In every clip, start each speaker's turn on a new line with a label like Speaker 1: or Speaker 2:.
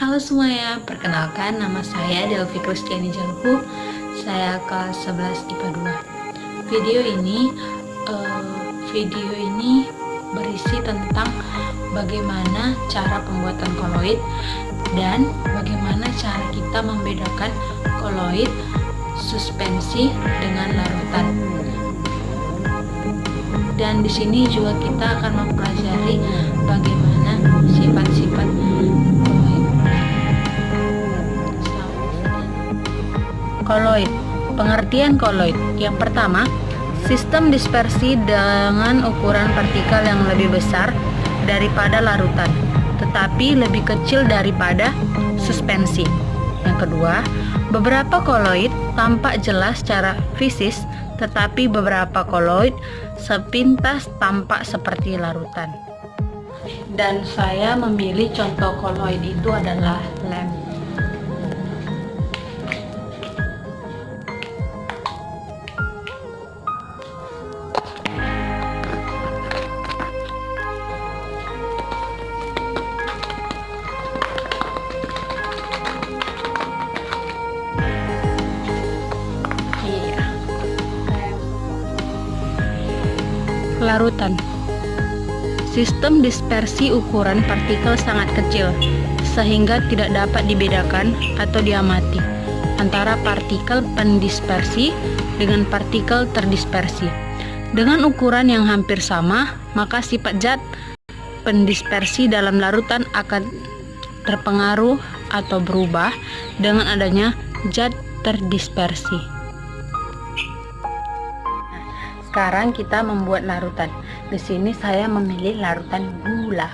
Speaker 1: Halo semuanya, perkenalkan nama saya Delvi Kristiani Jalhu. Saya kelas 11 IPA 2. Video ini berisi tentang bagaimana cara pembuatan koloid dan bagaimana cara kita membedakan koloid suspensi dengan larutan. Dan di sini juga kita akan mempelajari bagaimana sifat-sifat koloid. Koloid. Pengertian koloid. Yang pertama, sistem dispersi dengan ukuran partikel yang lebih besar daripada larutan, tetapi lebih kecil daripada suspensi. Yang kedua, beberapa koloid tampak jelas secara fisik, tetapi beberapa koloid sepintas tampak seperti larutan. Dan saya memilih contoh koloid itu adalah lem. Larutan. Sistem dispersi ukuran partikel sangat kecil, sehingga tidak dapat dibedakan atau diamati antara partikel pendispersi dengan partikel terdispersi. Dengan ukuran yang hampir sama, maka sifat zat pendispersi dalam larutan akan terpengaruh atau berubah dengan adanya zat terdispersi. Sekarang kita membuat larutan. Di sini saya memilih larutan gula.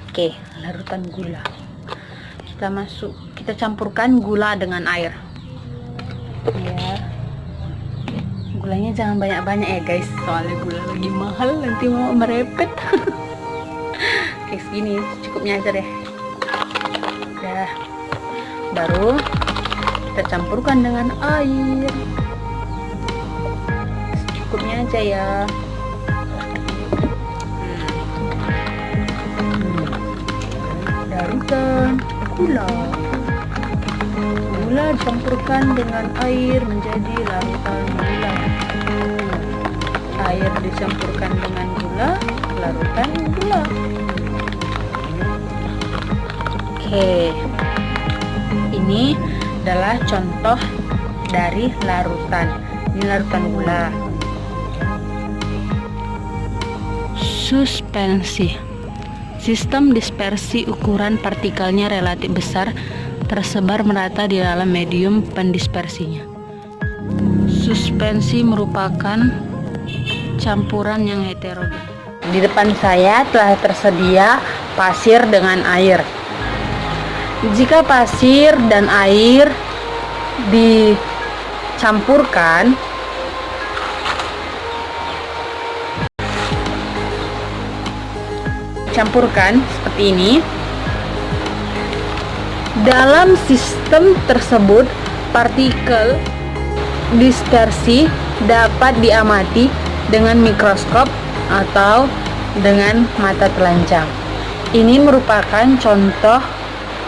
Speaker 1: Oke, larutan gula. Kita campurkan gula dengan air. Ya. Gulanya jangan banyak-banyak ya guys, soalnya gula lagi mahal, nanti mau merepet. Oke, segini cukupnya aja deh. Udah. Baru kita campurkan dengan air. Cukupnya aja ya. Larutan gula dicampurkan dengan air menjadi larutan gula. Air dicampurkan dengan gula, larutan gula. Oke, ini adalah contoh dari larutan. Ini larutan gula. Suspensi. Sistem dispersi ukuran partikelnya relatif besar, tersebar merata di dalam medium pendispersinya. Suspensi merupakan campuran yang heterogen. Di depan saya telah tersedia pasir dengan air. Jika pasir dan air dicampurkan, seperti ini. Dalam sistem tersebut, partikel dispersi dapat diamati dengan mikroskop atau dengan mata telanjang. Ini merupakan contoh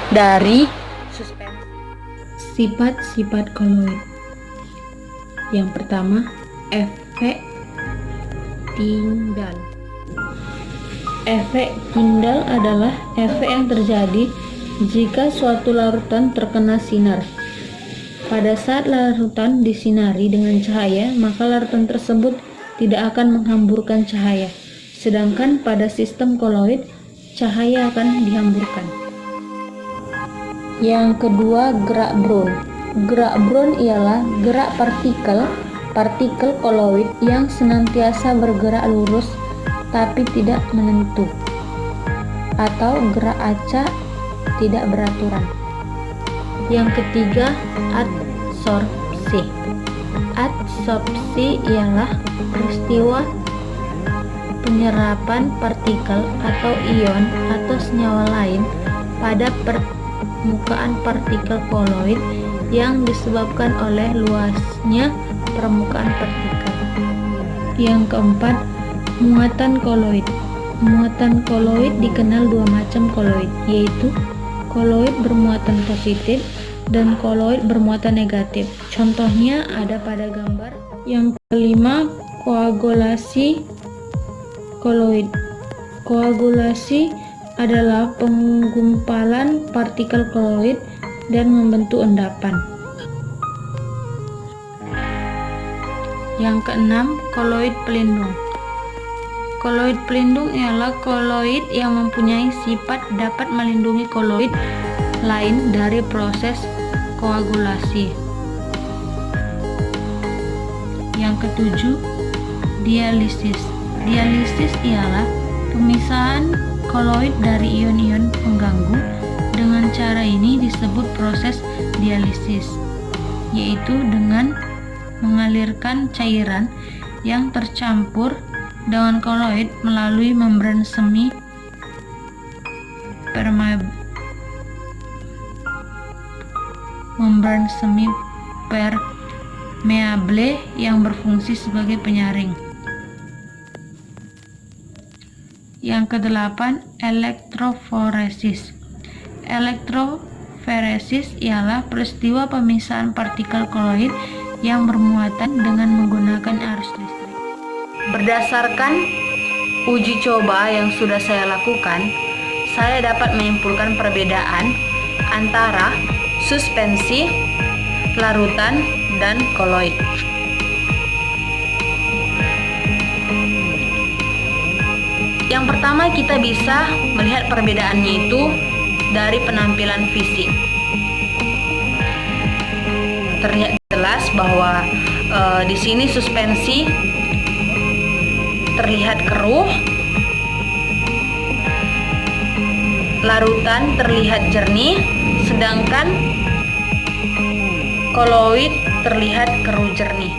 Speaker 1: dari suspensi. Sifat-sifat koloid. Yang pertama, efek tinggal. Efek tinggal adalah efek yang terjadi jika suatu larutan terkena sinar. Pada saat larutan disinari dengan cahaya, maka larutan tersebut tidak akan menghamburkan cahaya. Sedangkan pada sistem koloid, cahaya akan dihamburkan. Yang kedua, gerak Brown. Gerak Brown ialah gerak partikel koloid yang senantiasa bergerak lurus tapi tidak menentu, atau gerak acak tidak beraturan. Yang ketiga, adsorpsi. Adsorpsi ialah peristiwa penyerapan partikel atau ion atau senyawa lain pada permukaan partikel koloid yang disebabkan oleh luasnya permukaan partikel. Yang keempat, muatan koloid. Muatan koloid dikenal dua macam koloid, yaitu koloid bermuatan positif dan koloid bermuatan negatif. Contohnya ada pada gambar. Yang kelima, koagulasi koloid. Koagulasi adalah penggumpalan partikel koloid dan membentuk endapan. Yang keenam, koloid pelindung. Koloid pelindung ialah koloid yang mempunyai sifat dapat melindungi koloid lain dari proses koagulasi. Yang ketujuh, dialisis. Dialisis ialah pemisahan koloid dari ion-ion pengganggu. Dengan cara ini disebut proses dialisis, yaitu dengan mengalirkan cairan yang tercampur dengan koloid melalui membran semi permeable yang berfungsi sebagai penyaring. Yang kedelapan, elektroforesis. Elektroforesis ialah peristiwa pemisahan partikel koloid yang bermuatan dengan menggunakan arus listrik. Berdasarkan uji coba yang sudah saya lakukan, saya dapat menyimpulkan perbedaan antara suspensi, larutan, dan koloid. Yang pertama, kita bisa melihat perbedaannya itu dari penampilan fisik. Terlihat jelas bahwa di sini suspensi terlihat keruh, larutan terlihat jernih, sedangkan koloid terlihat keruh jernih.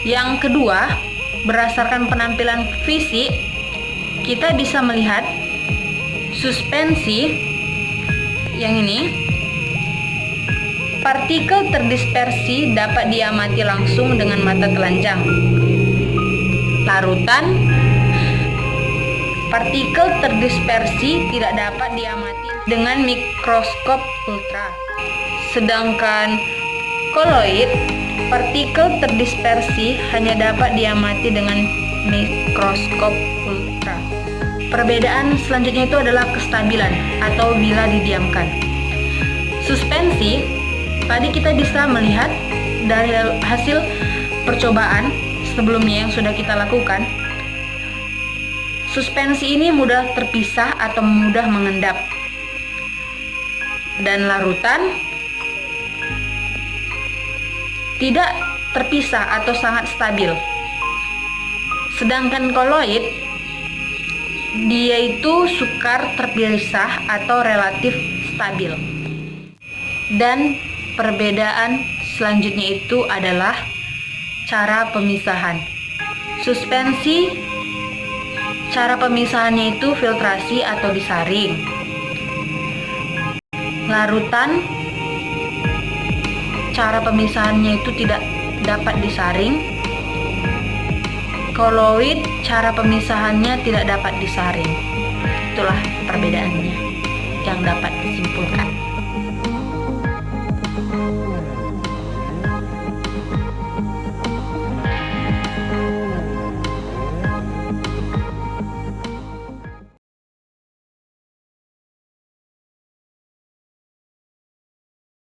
Speaker 1: Yang kedua, berdasarkan penampilan fisik, kita bisa melihat suspensi yang ini, partikel terdispersi dapat diamati langsung dengan mata telanjang. Larutan, partikel terdispersi tidak dapat diamati dengan mikroskop ultra. Sedangkan koloid, partikel terdispersi hanya dapat diamati dengan mikroskop ultra. Perbedaan selanjutnya itu adalah kestabilan atau bila didiamkan. Suspensi, tadi kita bisa melihat dari hasil percobaan sebelumnya yang sudah kita lakukan, suspensi ini mudah terpisah atau mudah mengendap. Dan larutan tidak terpisah atau sangat stabil. Sedangkan koloid, dia itu sukar terpisah atau relatif stabil. Dan perbedaan selanjutnya itu adalah cara pemisahan. Suspensi, cara pemisahannya itu filtrasi atau disaring. Larutan, cara pemisahannya itu tidak dapat disaring. Koloid, cara pemisahannya tidak dapat disaring. Itulah perbedaannya yang dapat disimpulkan.